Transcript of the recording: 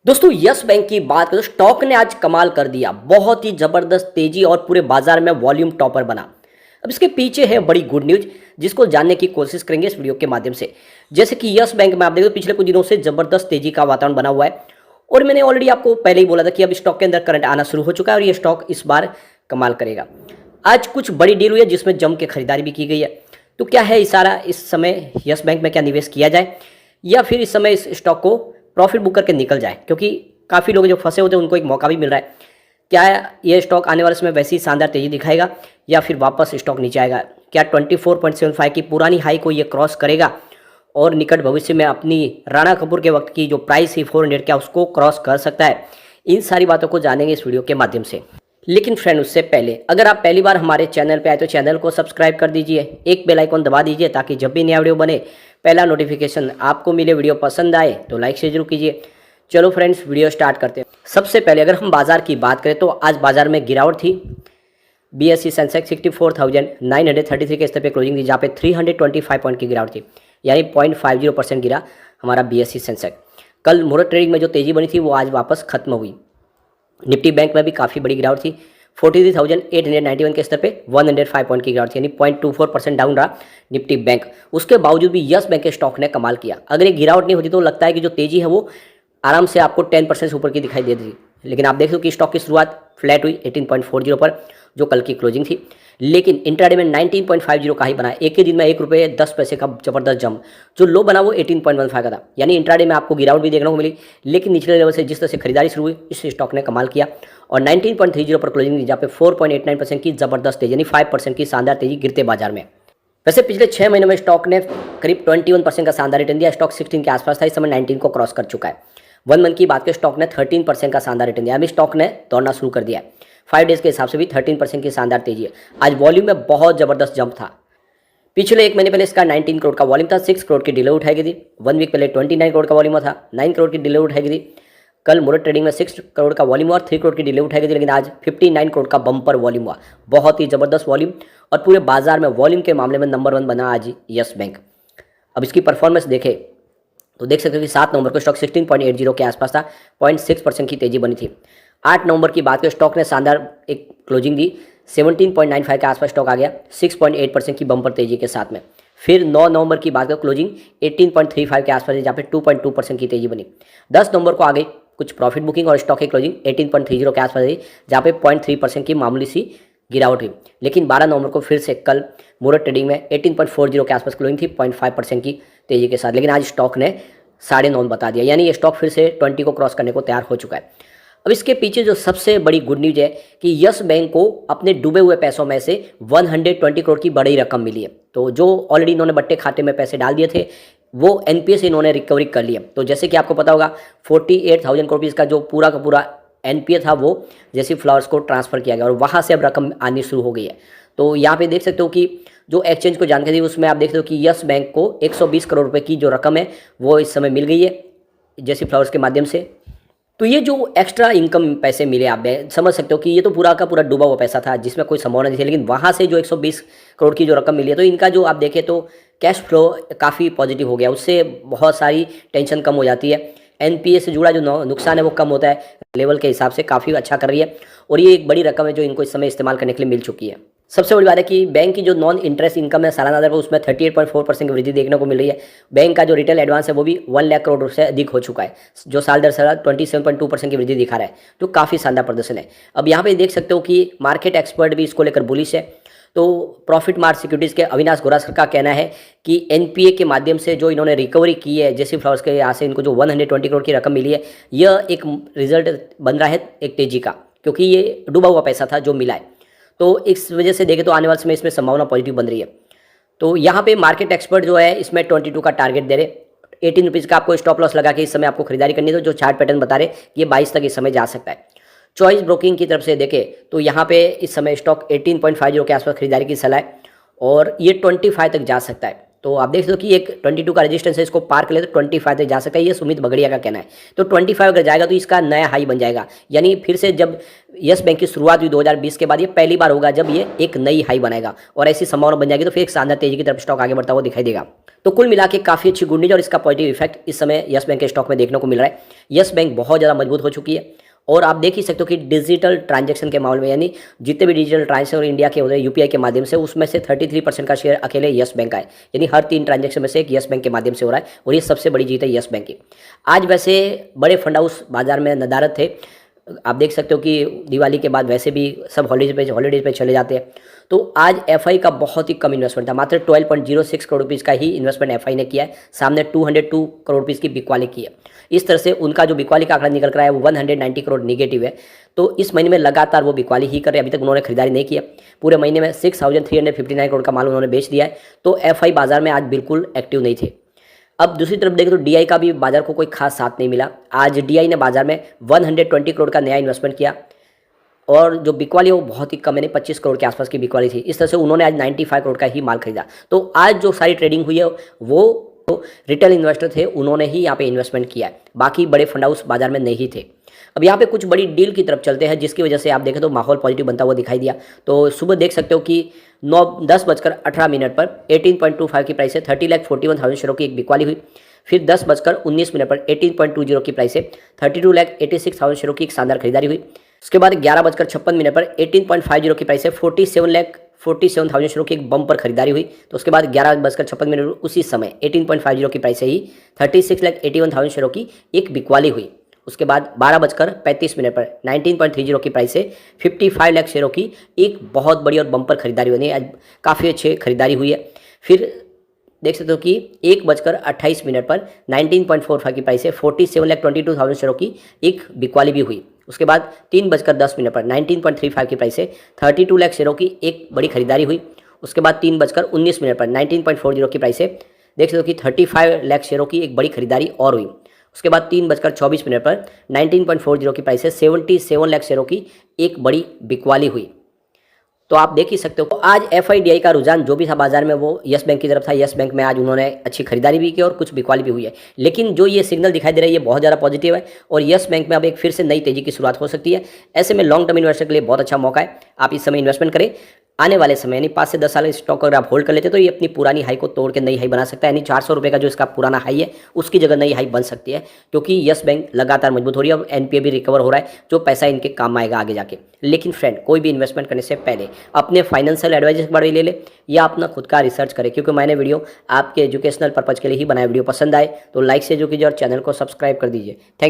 दोस्तों yes bank की बात करें तो स्टॉक ने आज कमाल कर दिया। बहुत ही जबरदस्त तेजी और पूरे बाजार में वॉल्यूम टॉपर बना। अब इसके पीछे है बड़ी गुड न्यूज, जिसको जानने की कोशिश करेंगे इस वीडियो के माध्यम से। जैसे कि यस बैंक में आप देखो पिछले कुछ दिनों से जबरदस्त तेजी का वातावरण बना हुआ है और मैंने ऑलरेडी आपको पहले ही बोला था कि अब स्टॉक के अंदर करंट आना शुरू हो चुका है और ये स्टॉक इस बार कमाल करेगा। आज कुछ बड़ी डील हुई है जिसमें जम के खरीदारी भी की गई है। तो क्या है इशारा, इस समय यस बैंक में क्या निवेश किया जाए या फिर इस समय इस स्टॉक को प्रॉफिट बुक करके निकल जाए, क्योंकि काफ़ी लोग जो फंसे होते हैं उनको एक मौका भी मिल रहा है। क्या ये स्टॉक आने वाले समय वैसी शानदार तेजी दिखाएगा या फिर वापस स्टॉक नीचे आएगा? क्या 24.75 की पुरानी हाई को ये क्रॉस करेगा और निकट भविष्य में अपनी राणा कपूर के वक्त की जो प्राइस थी 400 क्या उसको क्रॉस कर सकता है? इन सारी बातों को जानेंगे इस वीडियो के माध्यम से। लेकिन फ्रेंड उससे पहले अगर आप पहली बार हमारे चैनल पे आए तो चैनल को सब्सक्राइब कर दीजिए, एक बेल आइकन दबा दीजिए ताकि जब भी नया वीडियो बने पहला नोटिफिकेशन आपको मिले। वीडियो पसंद आए तो लाइक शेयर जरूर कीजिए। चलो फ्रेंड्स वीडियो स्टार्ट करते हैं। सबसे पहले अगर हम बाजार की बात करें तो आज बाजार में गिरावट थी। बीएसई सेंसेक्स 64,933 के स्तर पे क्लोजिंग थी, जहाँ पे 325 पॉइंट की गिरावट थी, यानी 0.50% गिरा हमारा बीएसई सेंसेक्स। कल मुहूर्त ट्रेडिंग में जो तेजी बनी थी वो आज वापस खत्म हुई। निफ्टी बैंक में भी काफ़ी बड़ी गिरावट थी। 43,891 के स्तर पे 105 पॉइंट की गिरावट थी, यानी 0.24% डाउन रहा निफ्टी बैंक। उसके बावजूद भी यस बैंक के स्टॉक ने कमाल किया। अगर ये गिरावट नहीं होती तो लगता है कि जो तेजी है वो आराम से आपको 10% से ऊपर की दिखाई देती, लेकिन आप देख लो कि स्टॉक की शुरुआत फ्लैट हुई 18.40 पर, जो कल की क्लोजिंग थी। लेकिन इंट्राडे में 19.50 का ही बना। एक ही दिन में ₹1.10 का जबरदस्त जंप। जो लो बना वो 18.15 का था, यानी इंट्राडे में आपको गिरावट भी देखने को मिली, लेकिन निचले लेवल से जिस तरह से खरीदारी शुरू हुई इस स्टॉक ने कमाल किया और 19.30 पर क्लोजिंग दी, जहाँ पे 4.89% की जबरदस्त तेजी, यानी 5% की शानदार तेजी गिरते बाजार में। वैसे पिछले 6 महीनों में स्टॉक ने करीब 21% का शानदार रिटर्न दिया। स्टॉक 16 के आसपास था, इस समय 19 को क्रॉस कर चुका है। 1 मंथ की बात करें स्टॉक ने 13% का शानदार रिटर्न दिया, अभी स्टॉक ने दौड़ना शुरू कर दिया है। 5 डेज के हिसाब से भी 13% की शानदार तेजी है। आज वॉल्यूम में बहुत जबरदस्त जंप था। पिछले 1 महीने पहले इसका 19 करोड़ का वॉल्यूम था, 6 करोड़ की डिले उठाई गई थी। 1 वीक पहले 29 करोड़ का वॉल्यूम था, 9 करोड़ की डिले उठाई गई थी। कल मुहूर्त ट्रेडिंग में 6 करोड़ का वॉल्यूम हुआ और 3 करोड़ की डिले उठाई गई थी, लेकिन आज 59 करोड़ का बम्पर वॉल्यूम हुआ। बहुत ही जबरदस्त वॉल्यूम और पूरे बाजार में वॉल्यूम के मामले में नंबर 1 बना आज यस बैंक। अब इसकी परफॉर्मेंस देखें तो देख सकते हो कि 7 नवंबर को स्टॉक 16.80 के आसपास था, 0.6% की तेजी बनी थी। 8 नवंबर की बात करें स्टॉक ने शानदार एक क्लोजिंग दी, 17.95 के आसपास स्टॉक आ गया 6.8% की बम्पर तेजी के साथ में। फिर 9 नवंबर की बात करें क्लोजिंग 18.35 के आसपास, जहाँ पे 2.2% की तेजी बनी। 10 नवंबर को आ गई कुछ प्रॉफिट बुकिंग और स्टॉक की क्लोजिंग 18.30 के आसपास रही, जहाँ पे 0.3% की मामूली सी गिरावट हुई। लेकिन 12 नवंबर को फिर से कल मुहूर्त ट्रेडिंग में 18.40 के आसपास क्लोजिंग थी, 0.5% की तेजी के साथ। लेकिन आज स्टॉक ने 9.5 बता दिया, यानी ये स्टॉक फिर से 20 को क्रॉस करने को तैयार हो चुका है। अब इसके पीछे जो सबसे बड़ी गुड न्यूज है कि यस बैंक को अपने डूबे हुए पैसों में से 120 करोड़ की बड़ी रकम मिली है। तो जो ऑलरेडी इन्होंने बट्टे खाते में पैसे डाल दिए थे वो एनपीए से इन्होंने रिकवरी कर लिया। तो जैसे कि आपको पता होगा 48,000 करोड़ रुपीज़ का जो पूरा का पूरा एनपीए था वो जैसी फ्लावर्स को ट्रांसफ़र किया गया और वहाँ से अब रकम आनी शुरू हो गई है। तो यहाँ पे देख सकते हो कि जो एक्सचेंज को जानकारी दी उसमें आप देख सकते हो कि यस बैंक को 120 करोड़ रुपए की जो रकम है वो इस समय मिल गई है जैसी फ्लावर्स के माध्यम से। तो ये जो एक्स्ट्रा इनकम पैसे मिले आप समझ सकते हो कि ये तो पूरा का पूरा डूबा हुआ पैसा था जिसमें कोई संभावना नहीं थी, लेकिन वहाँ से जो 120 करोड़ की जो रकम मिली है तो इनका जो आप देखें तो कैश फ्लो काफ़ी पॉजिटिव हो गया। उससे बहुत सारी टेंशन कम हो जाती है। एनपीए से जुड़ा जो नुकसान है वो कम होता है। लेवल के हिसाब से काफ़ी अच्छा कर रही है और ये एक बड़ी रकम है जो इनको इस समय इस्तेमाल करने के लिए मिल चुकी है। सबसे बड़ी बात है कि बैंक की जो नॉन इंटरेस्ट इनकम है सालाना आधार पर उसमें 38.4% की वृद्धि देखने को मिल रही है। बैंक का जो रिटेल एडवांस है वो भी 1 लाख करोड़ से अधिक हो चुका है, जो साल दर साल 27.2% की वृद्धि दिखा रहा है, जो काफ़ी शानदार प्रदर्शन है। अब यहाँ पे देख सकते हो कि मार्केट एक्सपर्ट भी इसको लेकर बुलिश है। तो प्रॉफिट मार्ट सिक्योरिटीज़ के अविनाश गोरासर का कहना है कि एनपीए के माध्यम से जो इन्होंने रिकवरी की है जैसी फ्लावर्स के यहाँ से इनको जो 120 करोड़ की रकम मिली है यह एक रिजल्ट बन रहा है एक तेजी का, क्योंकि ये डूबा हुआ पैसा था जो मिला है। तो इस वजह से देखें तो आने वाले समय इसमें संभावना पॉजिटिव बन रही है। तो यहाँ पे मार्केट एक्सपर्ट जो है इसमें 22 का टारगेट दे रहे। 18 रुपीज़ का आपको स्टॉप लॉस लगा के इस समय आपको खरीदारी करनी है। तो जो चार्ट पैटर्न बता रहे ये 22 तक इस समय जा सकता है। चॉइस ब्रोकिंग की तरफ से देखें तो यहाँ पे इस समय स्टॉक 18.50 के आसपास खरीदारी की सलाह है और ये 25 तक जा सकता है। तो आप देख सकते हो कि एक 22 का रेजिस्टेंस है, इसको पार कर ले तो 25 तक जा सकता है, ये सुमित बगड़िया का कहना है। तो 25 अगर जाएगा तो इसका नया हाई बन जाएगा, यानी फिर से जब यस बैंक की शुरुआत हुई 2020 के बाद, ये पहली बार होगा जब ये एक नई हाई बनाएगा और ऐसी संभावना बन जाएगी तो फिर एक शानदार तेजी की तरफ स्टॉक आगे बढ़ता हुआ दिखाई देगा। तो कुल मिला के काफ़ी अच्छी गुड न्यूज और इसका पॉजिटिव इफेक्ट इस समय यस बैंक के स्टॉक में देखने को मिल रहा है। यस बैंक बहुत ज़्यादा मजबूत हो चुकी है और आप देख ही सकते हो कि डिजिटल ट्रांजैक्शन के मामले में, यानी जितने भी डिजिटल ट्रांजैक्शन इंडिया के हो रहे हैं यूपीआई के माध्यम से, उसमें से 33% का शेयर अकेले यस बैंक का है, यानी हर 3 ट्रांजैक्शन में से एक यस बैंक के माध्यम से हो रहा है और ये सबसे बड़ी जीत है यस बैंक की। आज वैसे बड़े फंड हाउस बाजार में नदारत थे, आप देख सकते हो कि दिवाली के बाद वैसे भी सब हॉलीडेज पे चले जाते हैं। तो आज एफआई का बहुत ही कम इन्वेस्टमेंट था, मात्र 12.06 करोड़ रुपीज़ का ही इन्वेस्टमेंट एफआई ने किया है, सामने 202 करोड़ रुपीज़ की बिकवाली की है। इस तरह से उनका जो बिकवाली का आंकड़ा निकल कर आया है वो 190 करोड़ निगेटिव है। तो इस महीने में लगातार वो बिकवाली ही कर रहे हैं, अभी तक उन्होंने खरीदारी नहीं किया। पूरे महीने में 6359 करोड़ का माल उन्होंने बेच दिया है। तो एफआई बाजार में आज बिल्कुल एक्टिव नहीं थे। अब दूसरी तरफ देखें तो डीआई का भी बाजार को कोई खास साथ नहीं मिला। आज डीआई ने बाजार में 120 करोड़ का नया इन्वेस्टमेंट किया और जो बिकवाली है वो बहुत ही कम है, 25 करोड़ के आसपास की बिकवाली थी। इस तरह से उन्होंने आज 95 करोड़ का ही माल खरीदा। तो आज जो सारी ट्रेडिंग हुई है वो रिटेल इन्वेस्टर थे, उन्होंने ही यहाँ पे इन्वेस्टमेंट किया है, बाकी बड़े फंड हाउस बाजार में नहीं थे। अब यहाँ पे कुछ बड़ी डील की तरफ चलते हैं जिसकी वजह से आप देखें तो माहौल पॉजिटिव बनता हुआ दिखाई दिया। तो सुबह देख सकते हो कि 10:18 पर 18.25 की प्राइस से 30,41,000 शेयरों की एक बिकवाली हुई। फिर 10:19 पर 18.20 की प्राइस से 32,86,000 शेयरों की एक शानदार खरीदारी हुई। उसके बाद 11:56 पर 18.50 की प्राइस से 47,47,000 शेयरों की एक बम्पर खरीदारी हुई। तो उसके बाद 11:56 उसी समय 18.50 की प्राइस से ही 36,81,000 शेयरों की एक बिकवाली हुई। उसके बाद 12:35 पर 19.30 की प्राइस से 55 लाख शेयरों की एक बहुत बड़ी और बम्पर खरीदारी हुई, आज काफ़ी अच्छी खरीदारी हुई है। फिर देख सकते हो कि 1:28 पर 19.45 की प्राइस से 47,22,000 शेयरों की एक बिकवाली भी हुई। उसके बाद 3:10 पर 19.35 की प्राइस से 32 लाख शेयरों की एक बड़ी खरीदारी हुई। उसके बाद 3:19 पर 19.40 की प्राइस से देख सकते हो कि 35 लाख शेयरों की एक बड़ी खरीदारी और हुई। उसके बाद 3:24 पर 19.40 की प्राइस से 77 लाख शेयरों की एक बड़ी बिकवाली हुई। तो आप देख ही सकते हो आज एफआईडीआई का रुझान जो भी था बाजार में वो यस बैंक की तरफ था। यस बैंक में आज उन्होंने अच्छी खरीदारी भी की और कुछ बिकवाली भी हुई है, लेकिन जो ये सिग्नल दिखाई दे रहा है ये बहुत ज़्यादा पॉजिटिव है और यस बैंक में अब एक फिर से नई तेजी की शुरुआत हो सकती है। ऐसे में लॉन्ग टर्म इन्वेस्टर के लिए बहुत अच्छा मौका है, आप इस समय इन्वेस्टमेंट करें। आने वाले समय यानी 5 से 10 साल स्टॉक अगर आप होल्ड कर लेते तो ये अपनी पुरानी हाई को तोड़ के नई हाई बना सकता है, यानी 400 रुपये का जो इसका पुराना हाई है उसकी जगह नई हाई बन सकती है, क्योंकि यस बैंक लगातार मजबूत हो रही है और एनपीए भी रिकवर हो रहा है, जो पैसा इनके काम आएगा आगे जाके। लेकिन फ्रेंड, कोई भी इन्वेस्टमेंट करने से पहले अपने फाइनेंशियल एडवाइजर के बारे में ले ले या अपना खुद का रिसर्च करें, क्योंकि मैंने वीडियो आपके एजुकेशनल पर्पज़ के लिए ही बनाया। वीडियो पसंद आए तो लाइक से जो कीजिए और चैनल को सब्सक्राइब कर दीजिए। थैंक